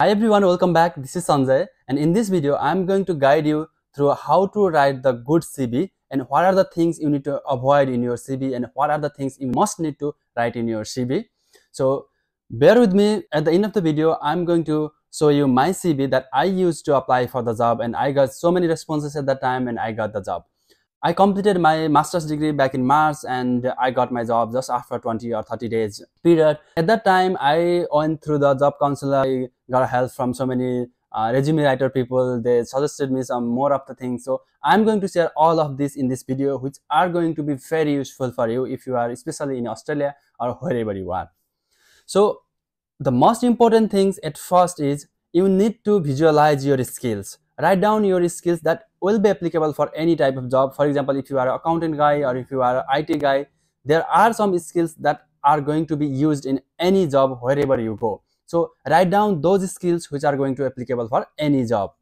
Hi everyone, welcome back. This is Sanjay, and in this video I'm going to guide you through how to write the good CV and what are the things you need to avoid in your CV and what are the things you must need to write in your CV. So bear with me. At the end of the video I'm going to show you my CV that I used to apply for the job, and I got so many responses at that time and I got the job. I completed my master's degree back in March and I got my job just after 20 or 30 days period. At that time, I went through the job counselor. I got help from so many resume writer people. They suggested me some more of the things. So I'm going to share all of this in this video, which are going to be very useful for you if you are especially in Australia or wherever you are. So the most important things at first is you need to visualize your skills. Write down your skills that will be applicable for any type of job. For example, if you are an accountant guy or if you are an IT guy, there are some skills that are going to be used in any job wherever you go. So write down those skills which are going to be applicable for any job.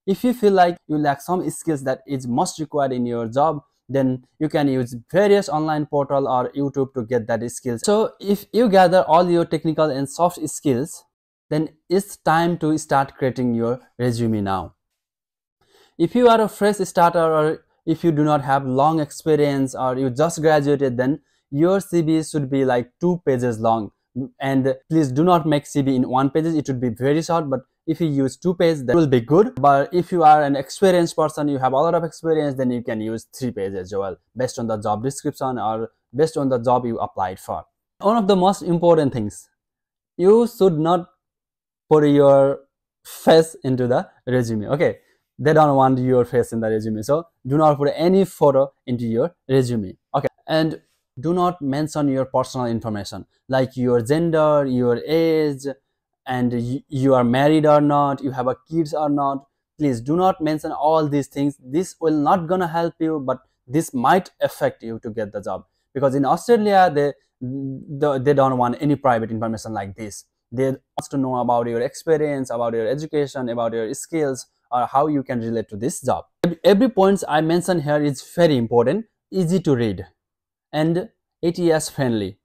If you feel like you lack some skills that is most required in your job, then you can use various online portal or YouTube to get that skills. So if you gather all your technical and soft skills, then it's time to start creating your resume now. If you are a fresh starter or if you do not have long experience or you just graduated, then your CV should be like 2 pages long. And please do not make CV in 1 page. It would be very short, but if you use 2 pages, that will be good. But if you are an experienced person, you have a lot of experience, then you can use 3 pages as well, based on the job description or based on the job you applied for. One of the most important things, you should not put your face into the resume. Okay, they don't want your face in the resume, so do not put any photo into your resume. Okay, and do not mention your personal information like your gender, your age, and you are married or not, you have a kids or not. Please do not mention all these things. This will not gonna help you, but this might affect you to get the job, because in Australia they don't want any private information like this. They want to know about your experience, about your education, about your skills, or how you can relate to this job. Every point I mentioned here is very important, easy to read, and ATS friendly.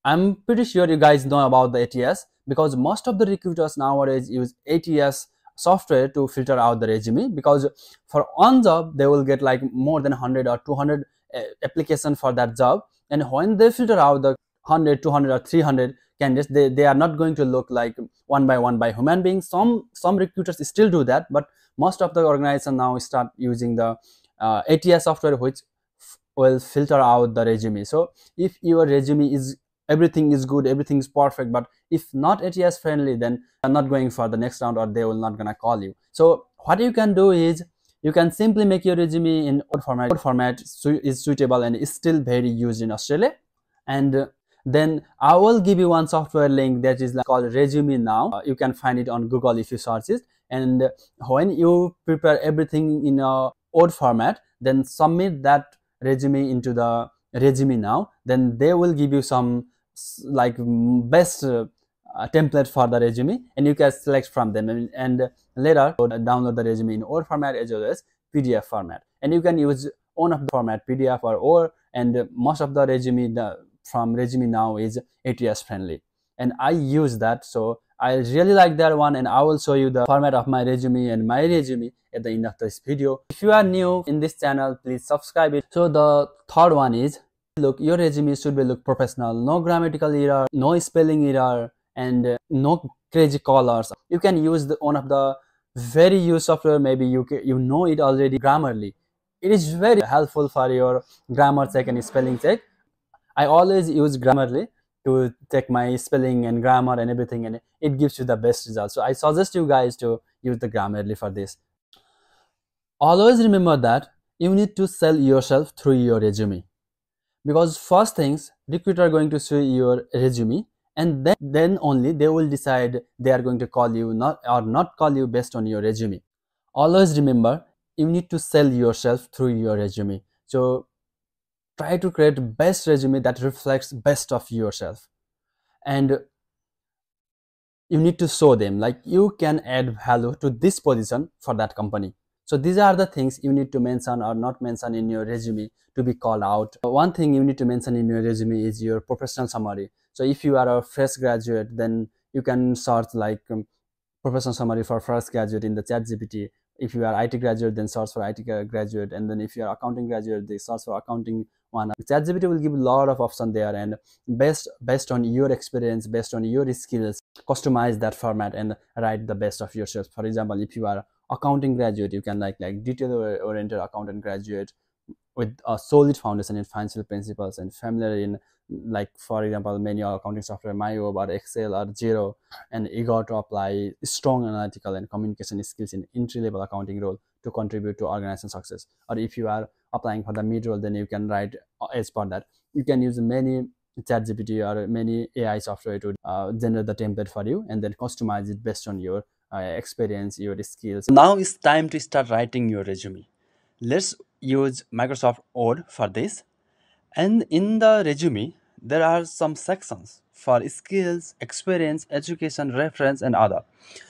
I'm pretty sure you guys know about the ATS, because most of the recruiters nowadays use ATS software to filter out the resume, because for one job they will get like more than 100 or 200 application for that job, and when they filter out the 100, 200 or 300 candidates, they are not going to look like one by human beings. Some recruiters still do that, but most of the organization now start using the ATS software, which will filter out the resume. So if your resume is everything is good, everything is perfect, but if not ATS friendly, then I'm not going for the next round or they will not gonna call you. So what you can do is you can simply make your resume in Word format. Word format is suitable and is still very used in Australia. And then I will give you one software link that is called Resume Now. You can find it on Google if you search it. And when you prepare everything in a Word format, then submit that resume into the Resume Now. Then they will give you some like best template for the resume, and you can select from them, and later download the resume in Word format as well as PDF format. And you can use one of the format, PDF or and most of the resume from Resume Now is ATS friendly, and I use that, so I really like that one, and I will show you the format of my resume and my resume at the end of this video. If you are new in this channel, please subscribe it. So the third one is, look, your resume should be look professional, no grammatical error, no spelling error, and no crazy colors. You can use one of the very used software, maybe you know it already, Grammarly. It is very helpful for your grammar check and spelling check. I always use Grammarly to check my spelling and grammar and everything, and it gives you the best results. So I suggest you guys to use the Grammarly for this. Always remember that you need to sell yourself through your resume, because first things, recruiter are going to see your resume, and then only they will decide they are going to call you not call you based on your resume. Always remember, you need to sell yourself through your resume. So try to create best resume that reflects best of yourself, and you need to show them like you can add value to this position for that company. So these are the things you need to mention or not mention in your resume to be called out. One thing you need to mention in your resume is your professional summary. So if you are a fresh graduate, then you can search like professional summary for fresh graduate in the ChatGPT. If you are IT graduate, then search for IT graduate, and then if you are accounting graduate, they search for accounting one. ChatGPT will give a lot of options there, and based on your experience, based on your skills, customize that format and write the best of yourself. For example, if you are accounting graduate, you can like detail oriented accountant graduate with a solid foundation in financial principles and familiar in, like for example, many accounting software, MyOb or Excel or Zero, and eager to apply strong analytical and communication skills in entry level accounting role to contribute to organization success. Or if you are applying for the mid role, then you can write as per that. You can use many ChatGPT or many AI software to generate the template for you and then customize it based on your experience, your skills. Now it's time to start writing your resume. Let's use Microsoft Word for this. And in the resume, there are some sections for skills, experience, education, reference, and other.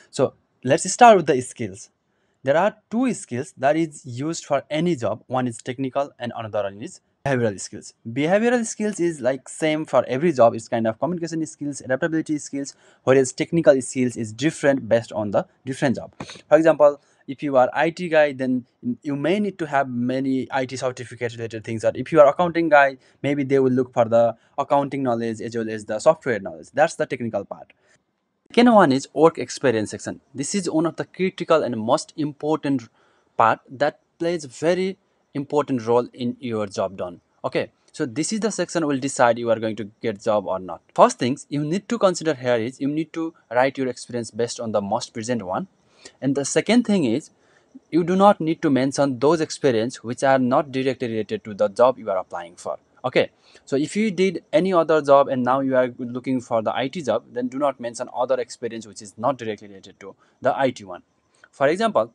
So let's start with the skills. There are two skills that is used for any job. One is technical and another one is behavioral skills. Behavioral skills is like same for every job. It's kind of communication skills, adaptability skills, whereas technical skills is different based on the different job. For example, if you are IT guy, then you may need to have many IT certificate related things. Or if you are accounting guy, maybe they will look for the accounting knowledge as well as the software knowledge. That's the technical part. Second one is work experience section. This is one of the critical and most important part that plays very important role in your job done. Okay, so this is the section will decide you are going to get job or not. First things you need to consider here is you need to write your experience based on the most present one, and the second thing is you do not need to mention those experience which are not directly related to the job you are applying for. Okay, so if you did any other job and now you are looking for the IT job, then do not mention other experience which is not directly related to the IT one. For example,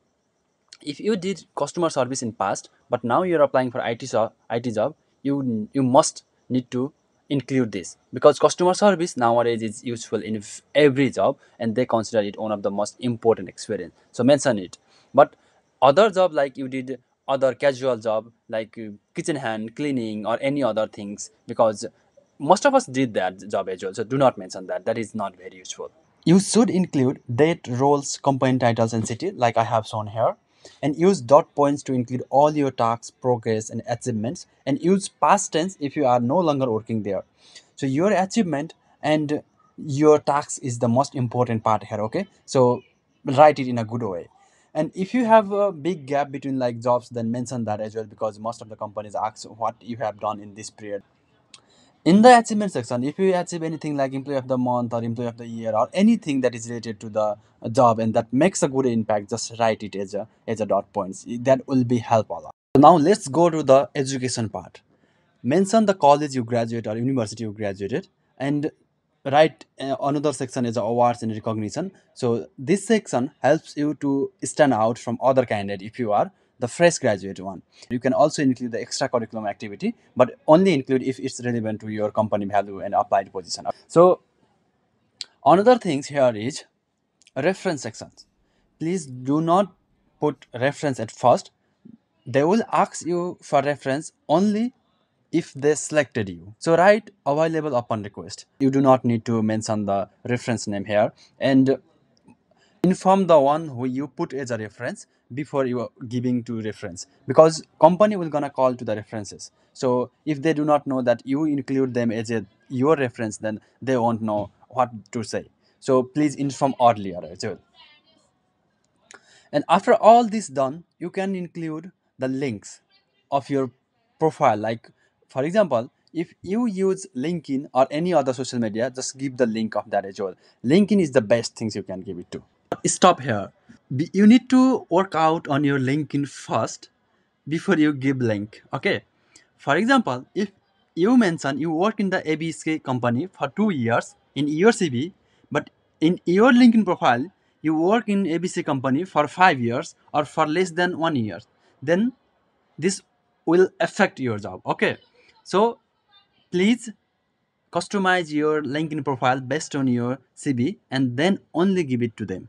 if you did customer service in past but now you're applying for IT job, you must need to include this, because customer service nowadays is useful in every job and they consider it one of the most important experience, so mention it. But other job like you did other casual job like kitchen hand cleaning or any other things, because most of us did that job as well, so do not mention that. That is not very useful. You should include date, roles, company titles, and city, like I have shown here. And use dot points to include all your tasks, progress, and achievements. And use past tense if you are no longer working there. So your achievement and your tasks is the most important part here. Okay, so write it in a good way. And if you have a big gap between like jobs, then mention that as well, because most of the companies ask what you have done in this period. In the achievement section, if you achieve anything like employee of the month or employee of the year or anything that is related to the job and that makes a good impact, just write it as a dot points. That will be help a lot. So now let's go to the education part. Mention the college you graduate or university you graduated, and write another section is awards and recognition. So this section helps you to stand out from other candidate if you are the fresh graduate one. You can also include the extracurriculum activity, but only include if it's relevant to your company value and applied position. So another things here is reference sections. Please do not put reference at first. They will ask you for reference only if they selected you. So write available upon request. You do not need to mention the reference name here, and inform the one who you put as a reference before you are giving to reference, because company will gonna call to the references. So if they do not know that you include them as your reference, then they won't know what to say. So please inform earlier as well. And after all this done, you can include the links of your profile. Like for example, if you use LinkedIn or any other social media, just give the link of that as well. LinkedIn is the best things you can give it to. Stop here. You need to work out on your LinkedIn first before you give link. Okay. For example, if you mention you work in the ABC company for 2 years in your CV, but in your LinkedIn profile you work in ABC company for 5 years or for less than 1 year, then this will affect your job. Okay, so please customize your LinkedIn profile based on your CV and then only give it to them.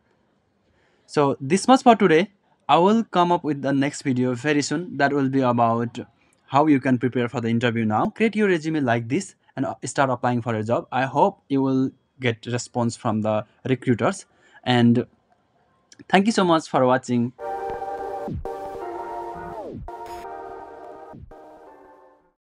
So this much for today. I will come up with the next video very soon that will be about how you can prepare for the interview. Now create your resume like this and start applying for a job. I hope you will get response from the recruiters, and Thank you so much for watching.